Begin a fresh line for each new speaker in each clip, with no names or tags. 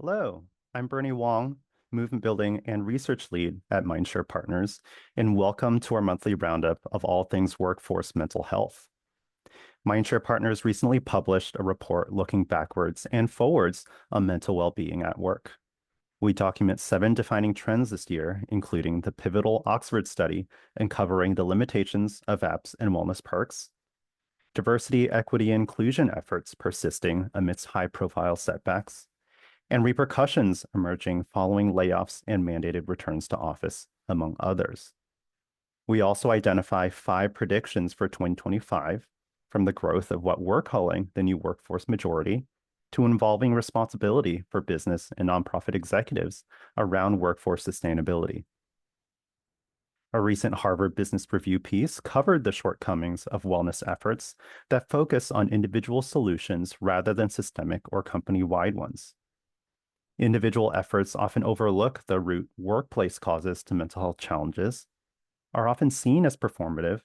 Hello, I'm Bernie Wong, Movement Building and Research Lead at Mindshare Partners, and welcome to our monthly roundup of all things workforce mental health. Mindshare Partners recently published a report looking backwards and forwards on mental well-being at work. We document 7 defining trends this year, including the pivotal Oxford study uncovering the limitations of apps and wellness perks, diversity, equity, and inclusion efforts persisting amidst high-profile setbacks, and repercussions emerging following layoffs and mandated returns to office, among others. We also identify 5 predictions for 2025, from the growth of what we're calling the new workforce majority to involving responsibility for business and nonprofit executives around workforce sustainability. A recent Harvard Business Review piece covered the shortcomings of wellness efforts that focus on individual solutions rather than systemic or company-wide ones. Individual efforts often overlook the root workplace causes to mental health challenges, are often seen as performative,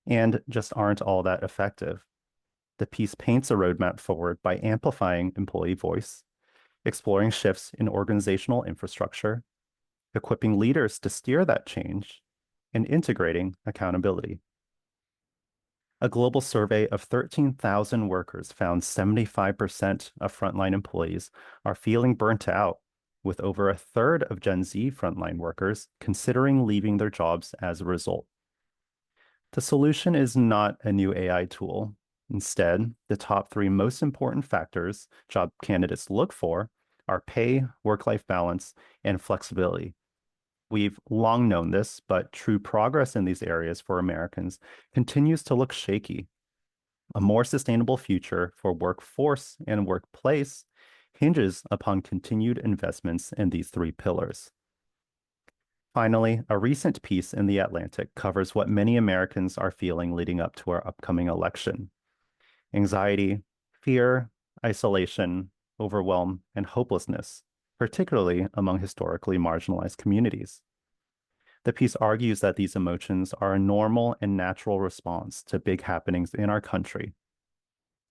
and just aren't all that effective. The piece paints a roadmap forward by amplifying employee voice, exploring shifts in organizational infrastructure, equipping leaders to steer that change, and integrating accountability. A global survey of 13,000 workers found 75% of frontline employees are feeling burnt out, with over a third of Gen Z frontline workers considering leaving their jobs as a result. The solution is not a new AI tool. Instead, the top 3 most important factors job candidates look for are pay, work-life balance, and flexibility. We've long known this, but true progress in these areas for Americans continues to look shaky. A more sustainable future for workforce and workplace hinges upon continued investments in these 3 pillars. Finally, a recent piece in The Atlantic covers what many Americans are feeling leading up to our upcoming election: anxiety, fear, isolation, overwhelm, and hopelessness, particularly among historically marginalized communities. The piece argues that these emotions are a normal and natural response to big happenings in our country.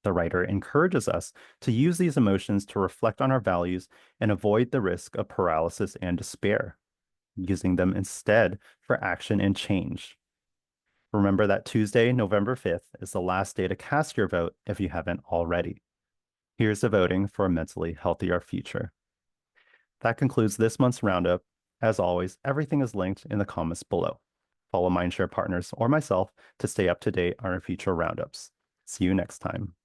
The writer encourages us to use these emotions to reflect on our values and avoid the risk of paralysis and despair, using them instead for action and change. Remember that Tuesday, November 5th is the last day to cast your vote if you haven't already. Here's the voting for a mentally healthier future. That concludes this month's roundup. As always, everything is linked in the comments below. Follow Mindshare Partners or myself to stay up to date on our future roundups. See you next time.